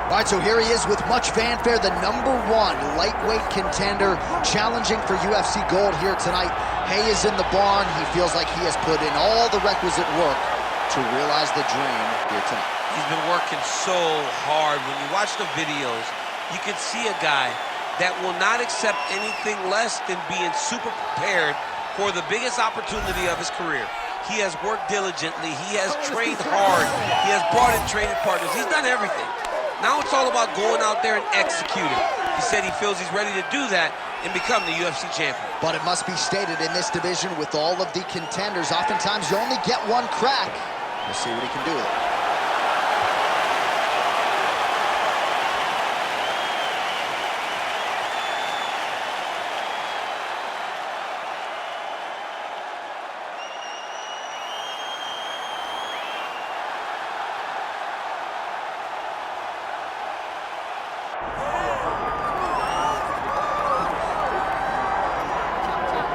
All right, so here he is with much fanfare, the #1 lightweight contender challenging for UFC gold here tonight. Hay is in the barn. He feels like he has put in all the requisite work to realize the dream here tonight. He's been working so hard. When you watch the videos, you can see a guy that will not accept anything less than being super prepared for the biggest opportunity of his career. He has worked diligently. He has trained hard. He has brought in training partners. He's done everything. Now it's all about going out there and executing. He said he feels he's ready to do that and become the UFC champion. But it must be stated, in this division with all of the contenders, oftentimes you only get one crack. We'll see what he can do with it.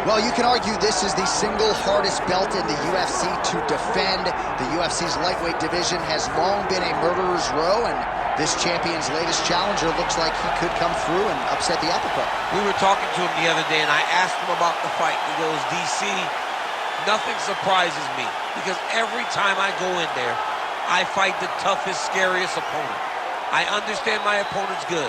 Well, you can argue this is the single hardest belt in the UFC to defend. The UFC's lightweight division has long been a murderer's row, and this champion's latest challenger looks like he could come through and upset the apple cart. We were talking to him the other day, and I asked him about the fight. He goes, DC, nothing surprises me, because every time I go in there, I fight the toughest, scariest opponent. I understand my opponent's good,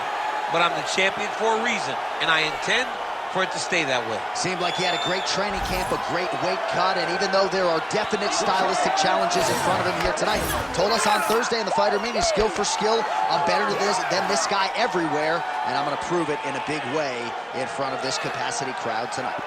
but I'm the champion for a reason, and I intend for it to stay that way. Seemed like he had a great training camp, a great weight cut, and even though there are definite stylistic challenges in front of him here tonight, told us on Thursday in the fighter meeting, skill for skill, I'm better than this guy everywhere, and I'm going to prove it in a big way in front of this capacity crowd tonight.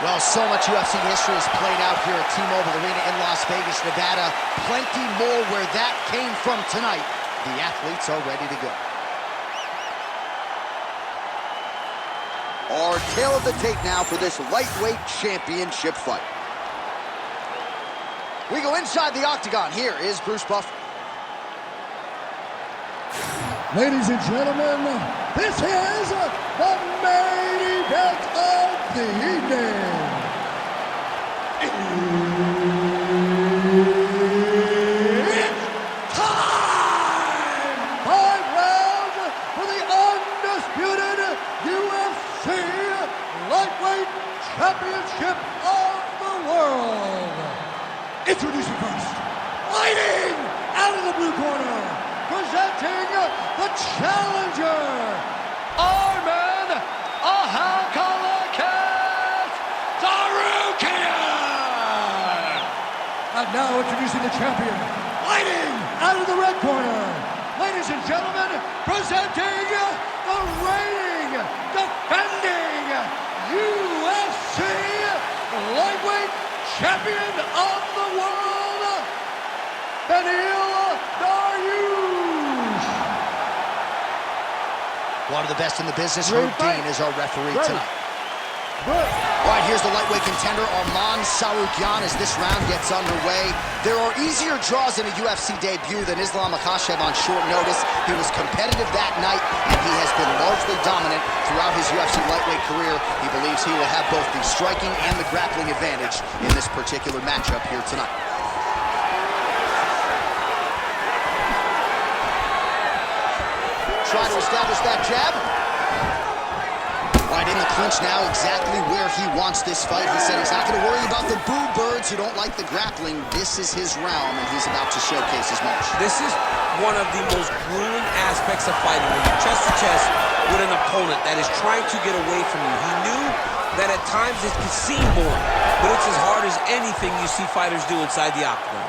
Well, so much UFC history has played out here at T-Mobile Arena in Las Vegas, Nevada. Plenty more where that came from tonight. The athletes are ready to go. Our tail of the tape now for this lightweight championship fight. We go inside the octagon. Here is Bruce Buffer. Ladies and gentlemen, this is the main event of the evening. Championship of the world. Introducing first, fighting out of the blue corner, presenting the challenger, Arman Tsarukyan. And now introducing the champion, fighting out of the red corner, ladies and gentlemen, presenting the reigning, defending UFC lightweight champion of the world, Beneil Dariush. One of the best in the business, Herb Dean is our referee tonight. All right, here's the lightweight contender, Arman Tsarukyan, as this round gets underway. There are easier draws in a UFC debut than Islam Makhachev on short notice. He was competitive that night, and he has been largely dominant throughout his UFC lightweight career. He believes he will have both the striking and the grappling advantage in this particular matchup here tonight. Trying to establish that jab. Right in the clinch now, exactly where he wants this fight. He said he's not going to worry about the boo birds who don't like the grappling. This is his realm, and he's about to showcase his march. This is one of the most grueling aspects of fighting, when you're chest to chest with an opponent that is trying to get away from you. He knew that at times it could seem boring, but it's as hard as anything you see fighters do inside the octagon.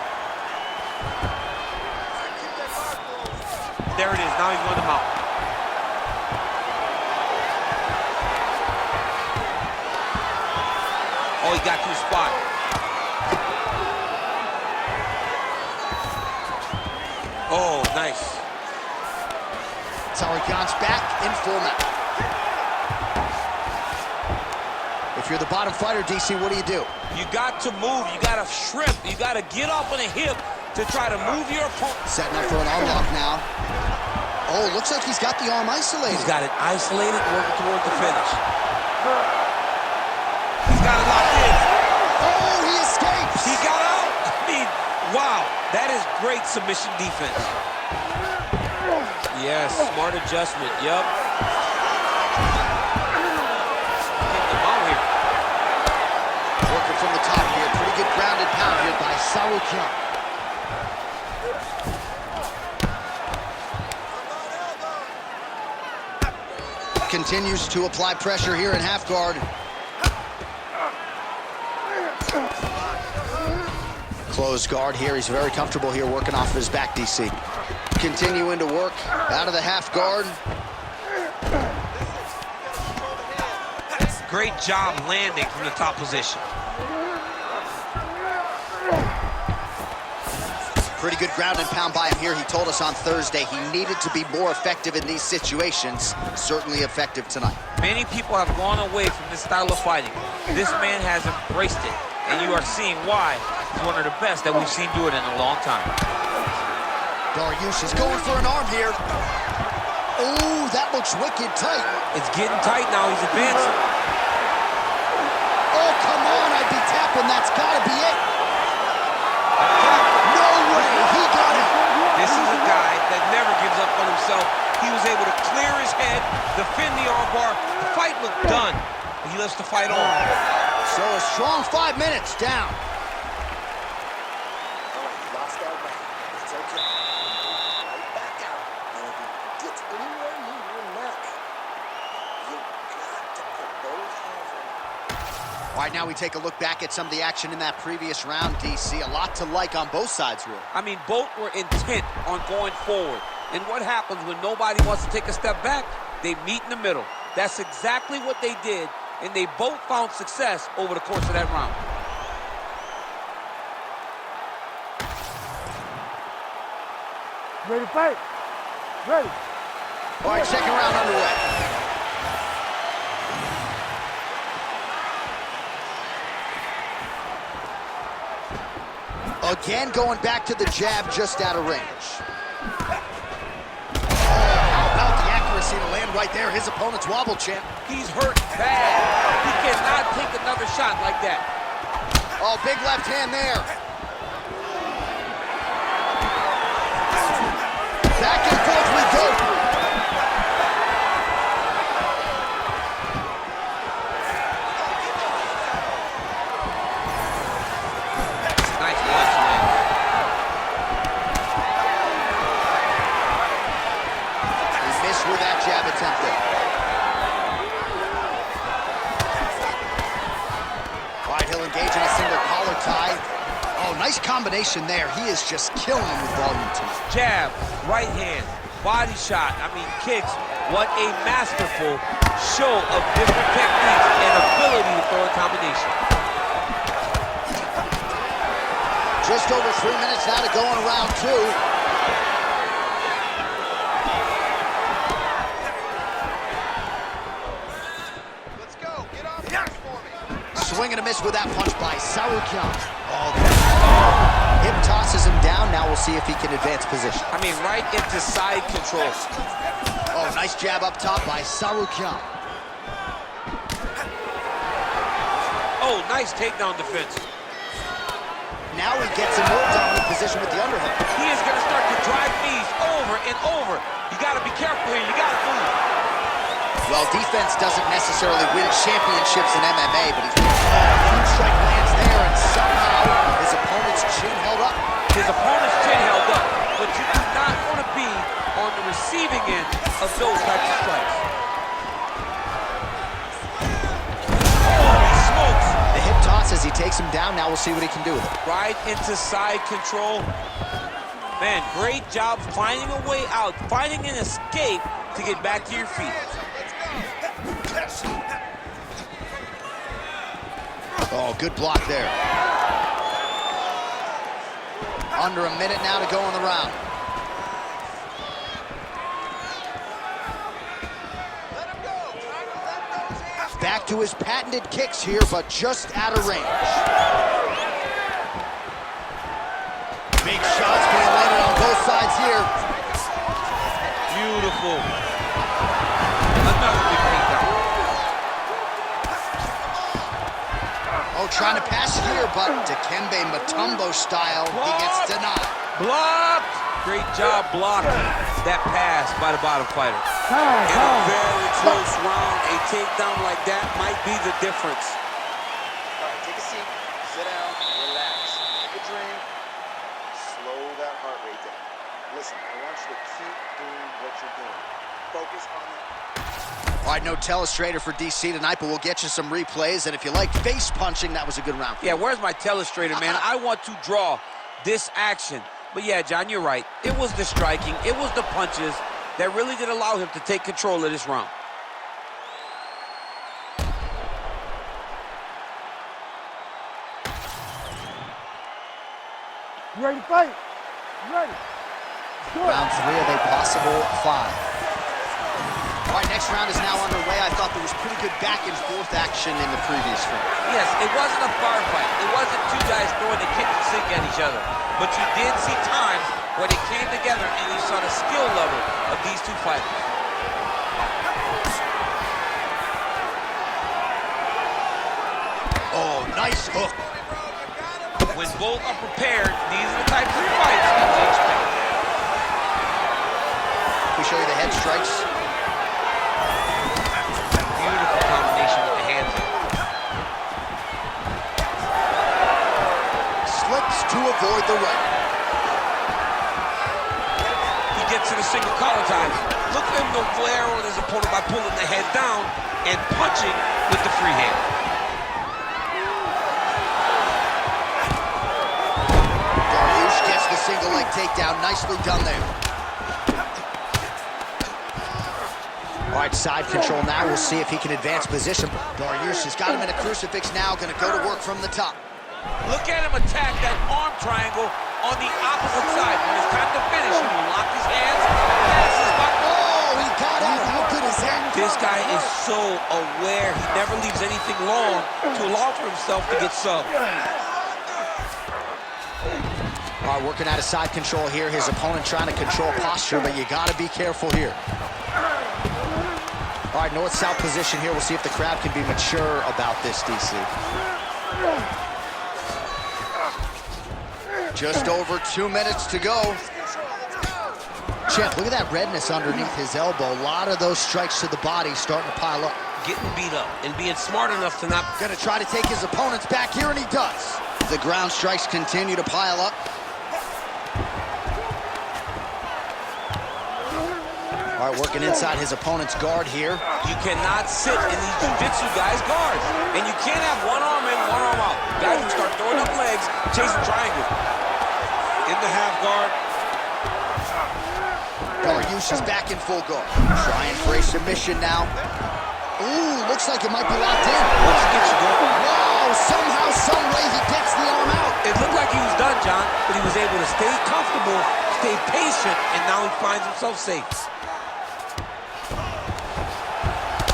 There it is, now he's going to mount. Oh, he got to his spot. Oh, nice. Tsarukyan's back in full mount. If you're the bottom fighter, DC, what do? You got to move. You got to shrimp. You got to get up on a hip to try to move your opponent. Setting up for an arm lock now. Oh, looks like he's got the arm isolated. He's got it isolated, working toward the finish. He's got it locked in. Oh, he escapes. He got out. I mean, wow. That is great submission defense. Yes, smart adjustment, yup. Getting them out here. Working from the top here. Pretty good grounded pound here by Tsarukyan. Continues to apply pressure here in half guard. Closed guard here. He's very comfortable here working off of his back, DC. Continuing to work out of the half guard. Great job landing from the top position. Pretty good ground and pound by him here. He told us on Thursday he needed to be more effective in these situations. Certainly effective tonight. Many people have gone away from this style of fighting. This man has embraced it, and you are seeing why he's one of the best that we've seen do it in a long time. Dariush is going for an arm here. Oh, that looks wicked tight. It's getting tight now. He's advancing. Oh, come on. I'd be tapping. That's got to be it. No way. He got it. This is a guy that never gives up on himself. He was able to clear his head, defend the armbar. The fight looked done, but he lets the fight on. So a strong 5 minutes down. All right, now we take a look back at some of the action in that previous round, DC. A lot to like on both sides, really. I mean, both were intent on going forward. And what happens when nobody wants to take a step back? They meet in the middle. That's exactly what they did, and they both found success over the course of that round. Ready to fight? Ready. All right, second round underway. Again, going back to the jab just out of range. How about the accuracy to land right there? His opponent's wobble champ. He's hurt bad. He cannot take another shot like that. Oh, big left hand there. Back and forth we go. Nice punch, man. He missed with that jab attempt there. All right, he'll engage in a single collar tie. Oh, nice combination there. He is just killing him with volume tonight. Jab, right hand, body shot, kicks. What a masterful show of different techniques and ability to throw a combination. Just over 3 minutes now to go in round two. Let's go. Get off there for me. Swing and a miss with that punch by Tsarukyan. Oh, hip tosses him down. Now we'll see if he can advance position. Right into side control. Oh, nice jab up top by Tsarukyan. Oh, nice takedown defense. Now he gets in more dominant position with the underhook. He is going to start to drive knees over and over. You got to be careful here. You got to move. Well, defense doesn't necessarily win championships in MMA, but he's huge strike lands there, and somehow his opponent's chin held up. His opponent's chin held up, but you do not want to be on the receiving end of those types of strikes. Holy smokes! The hip toss as he takes him down. Now we'll see what he can do with it. Right into side control. Man, great job finding a way out, finding an escape to get back to your feet. Oh, good block there. Under a minute now to go in the round. Back to his patented kicks here, but just out of range. Big shots being landed on both sides here. Beautiful. Another big takedown. Oh, trying to pass here, but Dikembe Mutombo style, he gets denied. Blocked! Great job blocking that pass by the bottom fighter. In a very close round, a takedown like that might be the difference. All right, take a seat, sit down, relax, take a drink, slow that heart rate down. Listen, I want you to keep doing what you're doing. Focus on it. All right, no telestrator for DC tonight, but we'll get you some replays. And if you like face punching, that was a good round. Yeah, where's my telestrator, man? I want to draw this action. But yeah, John, you're right. It was the striking, it was the punches that really did allow him to take control of this round. You ready to fight? You ready? Round 3 of a possible 5. All right, next round is now underway. I thought there was pretty good back and forth action in the previous round. Yes, it wasn't a firefight. It wasn't two guys throwing the kitchen sink at each other. But you did see times where they came together and you saw the skill level of these two fighters. Oh, nice hook. When both are prepared, these are the types of fights that we expect. We show you the head strikes. Beautiful combination with the hands in. Slips to avoid the right. He gets to the single collar time. Look at him go flare on his opponent by pulling the head down and punching with the free hand. Dariush gets the single leg takedown. Nicely done there. All right, side control now. We'll see if he can advance position. Dariush has got him in a crucifix now. Going to go to work from the top. Look at him attack that arm triangle on the opposite side. When it's time to finish, he will lock his hands, passes by. Oh, he got out. How good is that? This guy is so aware. He never leaves anything long to allow for himself to get subbed. All right, working out of side control here. His opponent trying to control posture, but you got to be careful here. All right, north-south position here. We'll see if the crowd can be mature about this, DC. Just over 2 minutes to go. Champ, look at that redness underneath his elbow. A lot of those strikes to the body starting to pile up. Getting beat up and being smart enough to not... Gonna try to take his opponents back here, and he does. The ground strikes continue to pile up. All right, working inside his opponent's guard here. You cannot sit in these jiu-jitsu guys' guards. And you can't have one arm in, one arm out. Guys who start throwing up legs, chasing triangles. In the half guard. Dariush is back in full guard. Trying for a submission now. Ooh, looks like it might be locked in. Let's get you going. Wow, somehow, some way he gets the arm out. It looked like he was done, John, but he was able to stay comfortable, stay patient, and now he finds himself safe.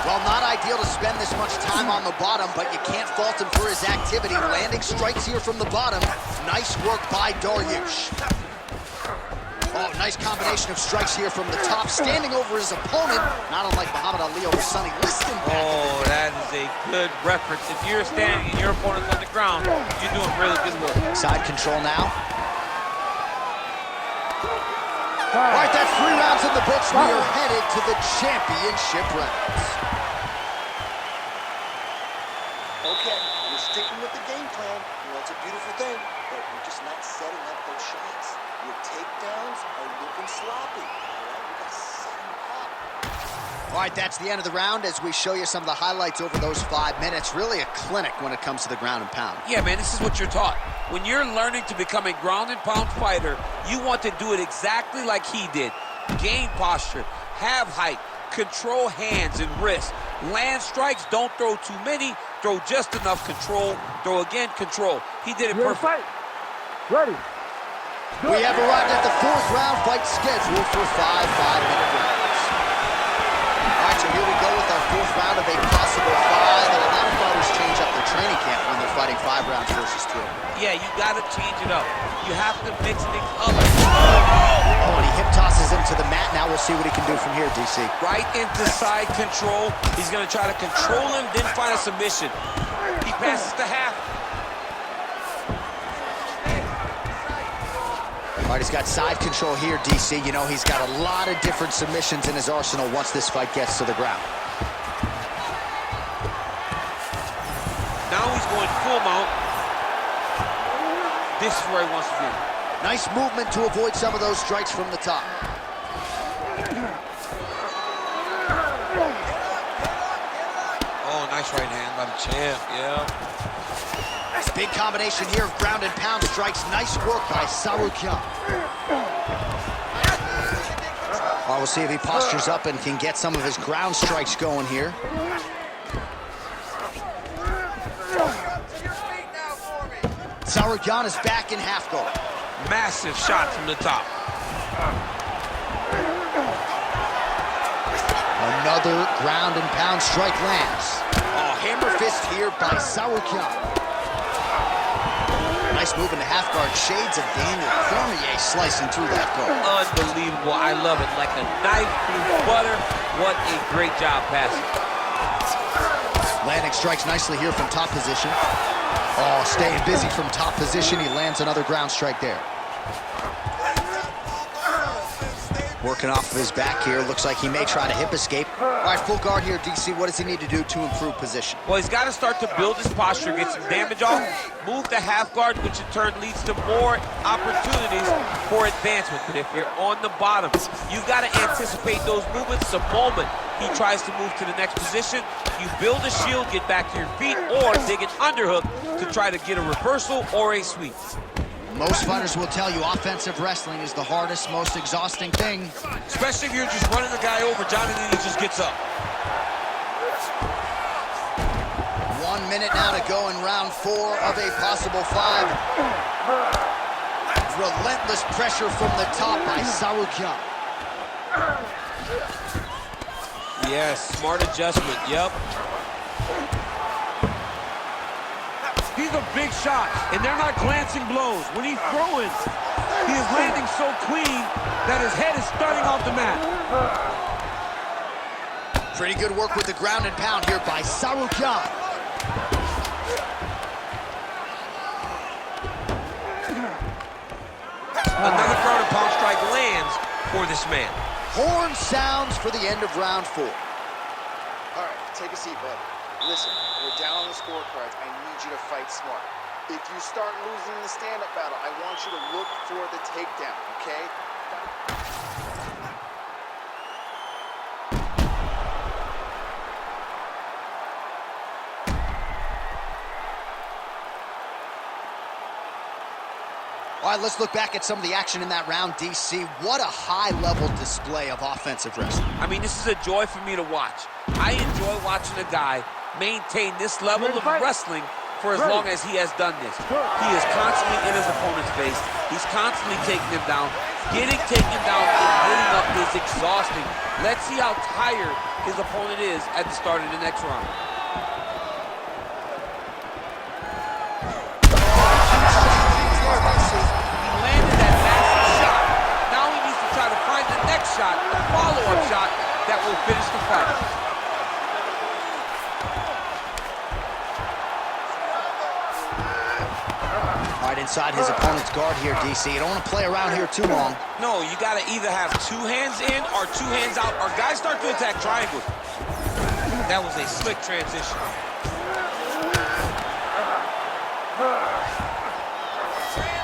Well, not ideal to spend this much time on the bottom, but you can't fault him for his activity. Landing strikes here from the bottom. Nice work by Dariush. Oh, nice combination of strikes here from the top. Standing over his opponent, not unlike Muhammad Ali over Sonny Liston. Oh, that is a good reference. If you're standing and your opponent's on the ground, you're doing really good work. Side control now. All right, that's 3 rounds in the books. We are headed to the championship rounds. Okay, we're sticking with the game plan. You know, it's a beautiful thing, but we're just not setting up those shots. Your takedowns are looking sloppy. All right, we got to set them up. All right, that's the end of the round as we show you some of the highlights over those 5 minutes. Really a clinic when it comes to the ground and pound. Yeah, man, this is what you're taught. When you're learning to become a ground and pound fighter, you want to do it exactly like he did. Gain posture, have height, control hands and wrists. Land strikes, don't throw too many, throw just enough, control, throw again, control. He did it perfect. Fight. Ready. We have arrived at the 4th round fight scheduled for 5 5-minute rounds. All right, so here we go with our 4th round of a possible 5, and a lot of fighters change up their training camp when they're fighting 5 rounds versus 2. Yeah, you got to change it up. You have to mix things up. Oh, and he hip tosses him to the mat. Now we'll see what he can do from here, DC. Right into side control. He's going to try to control him, then find a submission. He passes the half. All right, he's got side control here, DC. You know, he's got a lot of different submissions in his arsenal once this fight gets to the ground. Now he's going full mount. This is where he wants to be. Nice movement to avoid some of those strikes from the top. Oh, nice right hand by the champ, yeah. Big combination here of ground and pound strikes. Nice work by Tsarukyan. Well, we'll see if he postures up and can get some of his ground strikes going here. Tsarukyan is back in half guard. Massive shot from the top. Another ground and pound strike lands. Oh, hammer fist here by Tsarukyan. Nice move into half guard. Shades of Daniel Cormier slicing through that guard. Unbelievable. I love it. Like a knife through butter. What a great job passing. Landing strikes nicely here from top position. Oh, staying busy from top position. He lands another ground strike there. Working off of his back here. Looks like he may try to hip escape. All right, full guard here, DC. What does he need to do to improve position? Well, he's got to start to build his posture, get some damage off, move to half guard, which in turn leads to more opportunities for advancement. But if you're on the bottom, you've got to anticipate those movements the moment he tries to move to the next position. You build a shield, get back to your feet, or dig an underhook to try to get a reversal or a sweep. Most fighters will tell you offensive wrestling is the hardest, most exhausting thing. Especially if you're just running the guy over, Johnny, and he just gets up. 1 minute now to go in round 4 of a possible 5. Relentless pressure from the top by Tsarukyan. Yes, smart adjustment, yep. These are big shots, and they're not glancing blows. When he's throwing, he is landing so clean that his head is starting off the mat. Pretty good work with the ground and pound here by Tsarukyan. Another ground and pound strike lands for this man. Horn sounds for the end of round 4. All right, take a seat, bud. Listen, we're down on the scorecards. I need you to fight smart. If you start losing the stand-up battle, I want you to look for the takedown, okay? All right, let's look back at some of the action in that round, DC. What a high-level display of offensive wrestling. I mean, this is a joy for me to watch. I enjoy watching a guy maintain this level of wrestling for as long as he has done this. He is constantly in his opponent's face. He's constantly taking him down. Getting taken down and getting up is exhausting. Let's see how tired his opponent is at the start of the next round. He landed that massive shot. Now he needs to try to find the next shot, a follow-up shot that will finish the fight. Right inside his opponent's guard here, DC. You don't want to play around here too long. No, you got to either have 2 hands in or 2 hands out, or guys start to attack triangle. That was a slick transition.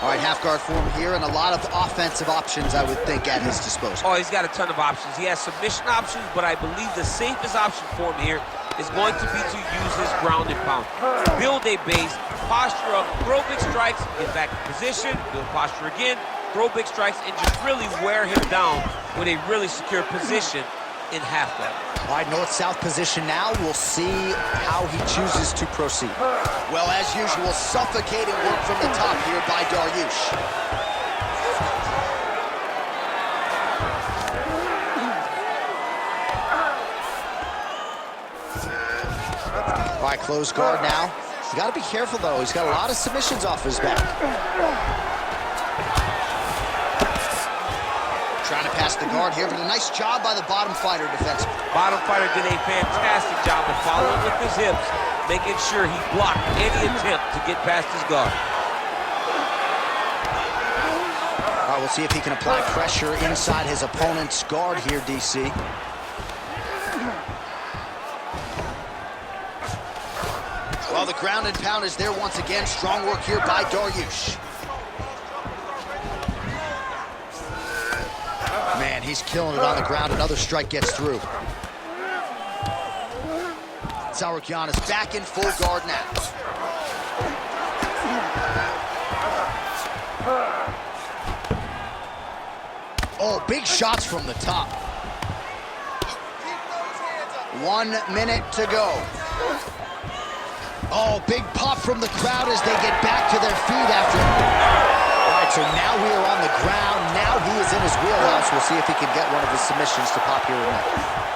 All right, half guard form here, and a lot of offensive options, I would think, at his disposal. Oh, he's got a ton of options. He has submission options, but I believe the safest option for him here is going to be to use his ground and pound. Build a base, posture up, throw big strikes, get back in position, build posture again, throw big strikes, and just really wear him down with a really secure position in half guard. All right, north-south position now. We'll see how he chooses to proceed. Well, as usual, suffocating work from the top here by Dariush. All right, closed guard now. You got to be careful, though. He's got a lot of submissions off his back. Trying to pass the guard here, but a nice job by the bottom fighter defensively. Bottom fighter did a fantastic job of following with his hips, making sure he blocked any attempt to get past his guard. we'll see if he can apply pressure inside his opponent's guard here, DC. Well, the ground and pound is there once again. Strong work here by Dariush. Man, he's killing it on the ground. Another strike gets through. Tsarukyan is back in full guard now. Oh, big shots from the top. 1 minute to go. Oh, big pop from the crowd as they get back to their feet after. All right, so now we are on the ground. Now he is in his wheelhouse. We'll see if he can get one of his submissions to pop here tonight.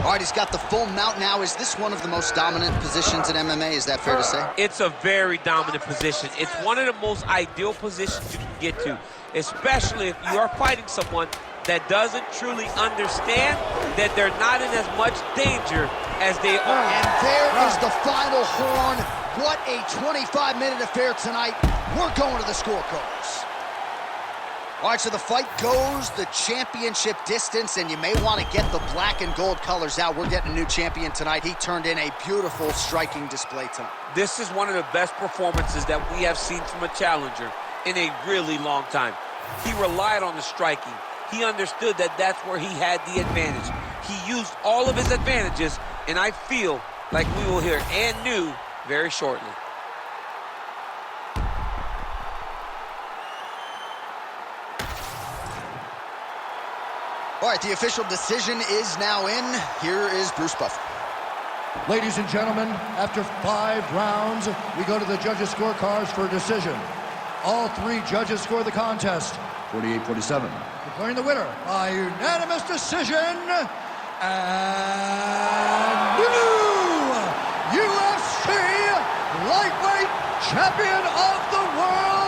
All right, he's got the full mount now. Is this one of the most dominant positions in MMA? Is that fair to say? It's a very dominant position. It's one of the most ideal positions you can get to, especially if you are fighting someone that doesn't truly understand that they're not in as much danger as they are. And there is the final horn. What a 25-minute affair tonight. We're going to the scorecards. All right, so the fight goes the championship distance, and you may want to get the black and gold colors out. We're getting a new champion tonight. He turned in a beautiful striking display tonight. This is one of the best performances that we have seen from a challenger in a really long time. He relied on the striking. He understood that that's where he had the advantage. He used all of his advantages, and I feel like we will hear and new very shortly. All right, the official decision is now in. Here is Bruce Buffer. Ladies and gentlemen, after 5 rounds, we go to the judges' scorecards for a decision. All 3 judges score the contest, 48-47. Declaring the winner by unanimous decision, and new UFC lightweight champion of the world,